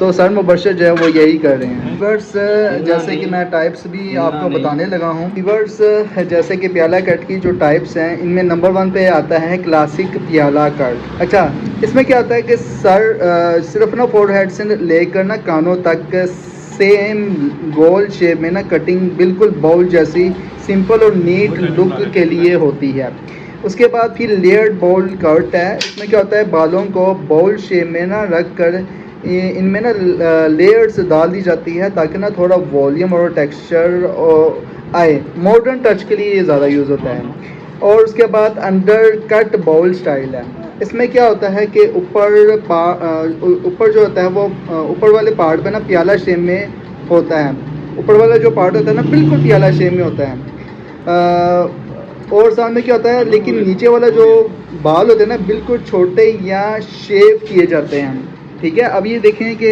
تو سر مبشر جو ہے وہ یہی کر رہے ہیں. ویورز جیسے کہ میں ٹائپس بھی آپ کو بتانے لگا ہوں. ویورز جیسے کہ پیالہ کٹ کی جو ٹائپس ہیں ان میں نمبر 1 پہ آتا ہے کلاسک پیالہ کٹ. اچھا اس میں کیا ہوتا ہے کہ سر صرف نا فور ہیڈ سے لے کر نا کانوں تک سیم گول شیپ میں نا کٹنگ بالکل باؤل جیسی سمپل اور نیٹ لک کے لیے ہوتی ہے. اس کے بعد پھر لیئرڈ باؤل کٹ ہے. اس میں کیا ہوتا ہے بالوں کو باؤل شیپ میں نا رکھ کر ان میں نا لیئرز ڈال دی جاتی ہے تاکہ نا تھوڑا والیوم اور ٹیکسچر آئے. ماڈرن ٹچ کے لیے یہ زیادہ یوز ہوتا ہے. اور اس کے بعد انڈر کٹ باؤل سٹائل ہے. اس میں کیا ہوتا ہے کہ اوپر جو ہوتا ہے وہ اوپر والے پارٹ پہ نا پیالہ شیپ میں ہوتا ہے. اوپر والا جو پارٹ ہوتا ہے نا بالکل پیالہ شیپ میں ہوتا ہے. اور سامنے کیا ہوتا ہے لیکن نیچے والا جو بال ہوتے ہیں نا بالکل چھوٹے یا شیپ کیے جاتے ہیں. ٹھیک ہے. اب یہ دیکھیں کہ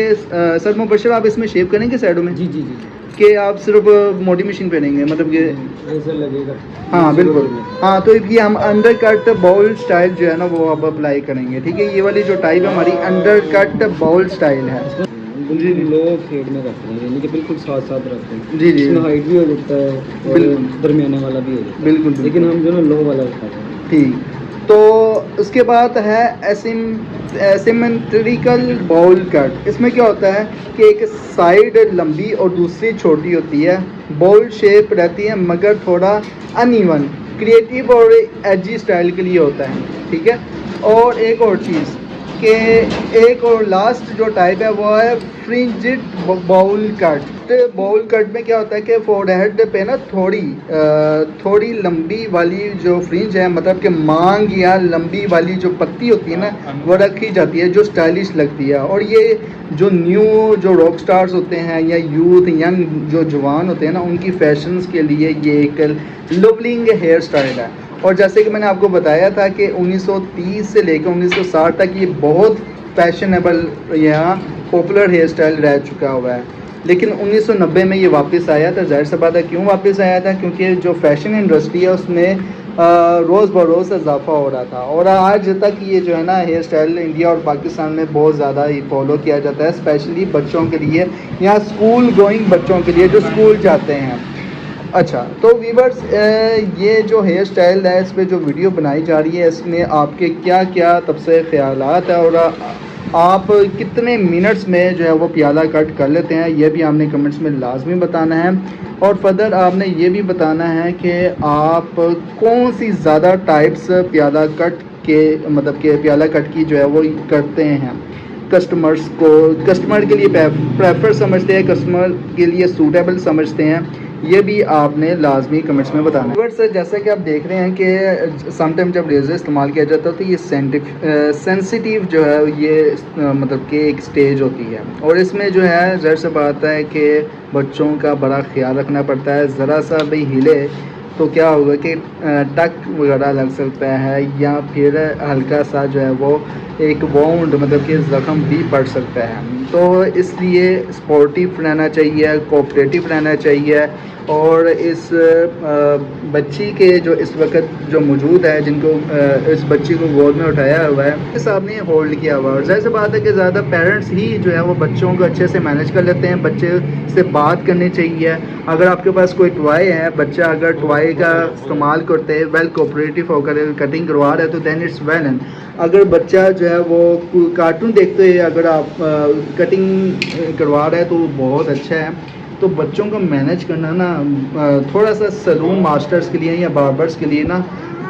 سر مبشر آپ اس میں شیپ کریں گے سائڈوں میں؟ جی جی جی کہ آپ صرف موٹی مشین پہنیں گے مطلب کہ ایسا لگے گا. ہاں بالکل. ہاں تو یہ ہم انڈر کٹ باؤل سٹائل جو ہے نا وہ اب اپلائی کریں گے. ٹھیک ہے. یہ والی جو ٹائپ ہے ہماری انڈر کٹ باؤل سٹائل ہے. جی لو فیڈ میں رکھتے ہیں یعنی کہ بالکل ساتھ ساتھ رکھتے ہیں. جی جی اس میں ہائٹ بھی ہو جاتا ہے اور درمیانے والا بھی ہو جاتا ہے. بالکل لیکن ہم جو نا لو والا اٹھاتے ہیں. ٹھیک. تو اس کے بعد ہے ایسیمنٹریکل باؤل کٹ. اس میں کیا ہوتا ہے کہ ایک سائیڈ لمبی اور دوسری چھوٹی ہوتی ہے. باؤل شیپ رہتی ہے مگر تھوڑا ان ایون کریٹیو اور ایجی سٹائل کے لیے ہوتا ہے. ٹھیک ہے. اور ایک اور چیز کہ ایک اور لاسٹ جو ٹائپ ہے وہ ہے فرنجڈ باؤل کٹ. باؤل کٹ میں کیا ہوتا ہے کہ فور ہیڈ پہ نا تھوڑی لمبی والی جو فرنج ہے مطلب کہ مانگ یا لمبی والی جو پتی ہوتی ہے نا وہ رکھی جاتی ہے جو سٹائلش لگتی ہے. اور یہ جو نیو جو راک سٹارز ہوتے ہیں یا یوتھ ینگ جو جوان ہوتے ہیں نا ان کی فیشنز کے لیے یہ ایک لولنگ ہیئر سٹائل ہے. اور جیسے کہ میں نے آپ کو بتایا تھا کہ 1930 سے لے کے 1960 تک یہ بہت فیشنیبل یہاں پاپولر ہیئر سٹائل رہ چکا ہوا ہے. لیکن 1990 میں یہ واپس آیا تھا. ظاہر سی بات ہے کیوں واپس آیا تھا کیونکہ جو فیشن انڈسٹری ہے اس میں روز بروز اضافہ ہو رہا تھا. اور آج تک یہ جو ہے نا ہیئر سٹائل انڈیا اور پاکستان میں بہت زیادہ ہی فالو کیا جاتا ہے اسپیشلی بچوں کے لیے یا اسکول گوئنگ بچوں کے لیے جو اسکول جاتے ہیں. اچھا تو ویورز یہ جو ہیئر سٹائل ہے اس پہ جو ویڈیو بنائی جا رہی ہے اس میں آپ کے کیا کیا تبصرے خیالات ہیں اور آپ کتنے منٹس میں جو ہے وہ پیالہ کٹ کر لیتے ہیں یہ بھی آپ نے کمنٹس میں لازمی بتانا ہے. اور فردر آپ نے یہ بھی بتانا ہے کہ آپ کون سی زیادہ ٹائپس پیالہ کٹ کے مطلب کہ پیالہ کٹ کی جو ہے وہ کرتے ہیں. کسٹمر کے لیے پریفر سمجھتے ہیں کسٹمر کے لیے سوٹیبل سمجھتے ہیں یہ بھی آپ نے لازمی کمنٹس میں بتانا ہے. سر جیسا کہ آپ دیکھ رہے ہیں کہ سم ٹائم جب ریزر استعمال کیا جاتا ہے تو یہ سینسیٹیو جو ہے یہ مطلب کہ ایک سٹیج ہوتی ہے اور اس میں جو ہے ظاہر سی بات ہے کہ بچوں کا بڑا خیال رکھنا پڑتا ہے. ذرا سا بھی ہلے تو کیا ہوگا کہ ٹک وغیرہ لگ سکتا ہے یا پھر ہلکا سا جو ہے وہ ایک وونڈ مطلب کہ زخم بھی پڑ سکتا ہے. تو اس لیے سپورٹیو رہنا چاہیے کوآپریٹیو رہنا چاہیے. اور اس بچی کے جو اس وقت جو موجود ہے جن کو اس بچی کو گود میں اٹھایا ہوا ہے اس صاحب نے ہولڈ کیا ہوا ہے. اور ظاہر سی بات ہے کہ زیادہ پیرنٹس ہی جو ہے وہ بچوں کو اچھے سے مینیج کر لیتے ہیں. بچے سے بات کرنی چاہیے. اگر آپ کے پاس کوئی ٹوائے ہے بچہ اگر ٹوائے کا استعمال کرتے ویل کوآپریٹیو ہو کر کٹنگ کروا رہا ہے تو دین اٹس ویل. اگر بچہ جو ہے وہ کارٹون دیکھتے ہوئے اگر آپ کٹنگ کروا رہے ہیں تو وہ بہت اچھا ہے. تو بچوں کو مینیج کرنا نا تھوڑا سا سلون ماسٹرز کے لیے یا باربرز کے لیے نا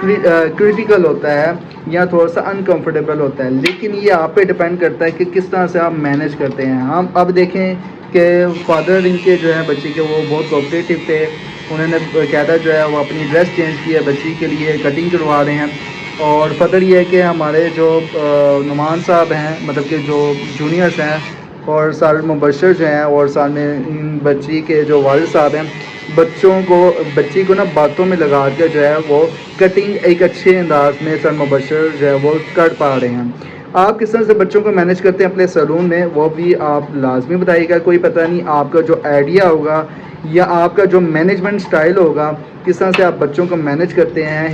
کریٹیکل ہوتا ہے یا تھوڑا سا انکمفرٹیبل ہوتا ہے. لیکن یہ آپ پہ ڈپینڈ کرتا ہے کہ کس طرح سے آپ مینیج کرتے ہیں. ہم اب دیکھیں کہ فادر ان کے جو ہے بچی کے وہ بہت کوآپریٹیو تھے. انہوں نے باقاعدہ جو ہے وہ اپنی ڈریس چینج کی ہے بچی کے لیے کٹنگ کروا رہے ہیں. اور فدر یہ ہے کہ ہمارے جو نعمان صاحب ہیں مطلب کہ جو جونیئرس ہیں اور سال مبشر جو ہیں اور سال میں بچی کے جو والد صاحب ہیں بچی کو نا باتوں میں لگا کے جو ہے وہ کٹنگ ایک اچھے انداز میں سال مبشر جو ہے وہ کر پا رہے ہیں. آپ کس طرح سے بچوں کو مینیج کرتے ہیں اپنے سیلون میں وہ بھی آپ لازمی بتائیے گا. کوئی پتہ نہیں آپ کا جو آئیڈیا ہوگا یا آپ کا جو مینجمنٹ سٹائل ہوگا کس طرح سے آپ بچوں کو مینیج کرتے ہیں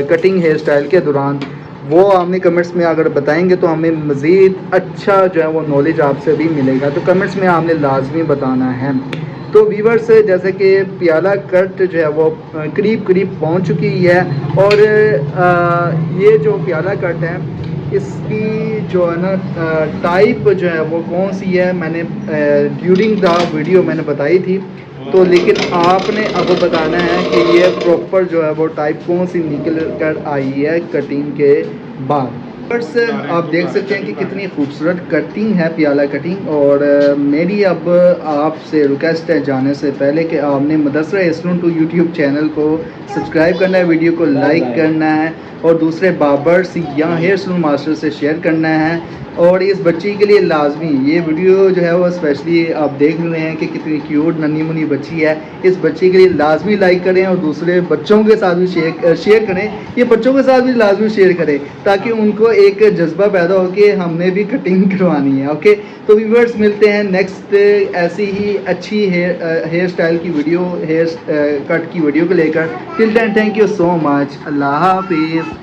کٹنگ ہیئر سٹائل کے دوران وہ ہمیں کمنٹس میں اگر بتائیں گے تو ہمیں مزید اچھا جو ہے وہ نالج آپ سے بھی ملے گا، تو کمنٹس میں آپ نے لازمی بتانا ہے۔ تو ویورز جیسے کہ پیالہ کٹ جو ہے وہ قریب پہنچ چکی ہے، اور یہ جو پیالہ کٹ ہے اس کی جو ہے نا ٹائپ جو ہے وہ کون سی ہے، میں نے ڈیورنگ دا ویڈیو میں نے بتائی تھی، تو لیکن آپ نے اب بتانا ہے کہ یہ پراپر جو ہے وہ ٹائپ کون سی نکل کر آئی ہے کٹنگ کے بعد۔ بس آپ دیکھ سکتے ہیں کہ کتنی خوبصورت کٹنگ ہے، پیالہ کٹنگ، اور میری اب آپ سے ریکویسٹ ہے جانے سے پہلے کہ آپ نے مدثر ایسلون 2 یوٹیوب چینل کو سبسکرائب کرنا ہے، ویڈیو کو لائک کرنا ہے، اور دوسرے باربرس یا ہیئر سلون ماسٹر سے شیئر کرنا ہے۔ اور اس بچی کے لیے لازمی یہ ویڈیو جو ہے وہ اسپیشلی آپ دیکھ رہے ہیں کہ کتنی کیوٹ ننھی منی بچی ہے، اس بچی کے لیے لازمی لائک کریں اور دوسرے بچوں کے ساتھ بھی شیئر کریں، یہ بچوں کے ساتھ بھی لازمی شیئر کریں تاکہ ان کو ایک جذبہ پیدا ہو کہ ہم نے بھی کٹنگ کروانی ہے۔ اوکے، تو ویورز ملتے ہیں نیکسٹ ایسی ہی اچھی ہیئر سٹائل کی ویڈیو، ہیئر کٹ کی ویڈیو کو لے کر۔ ٹل دین تھینک یو سو مچ، اللہ حافظ۔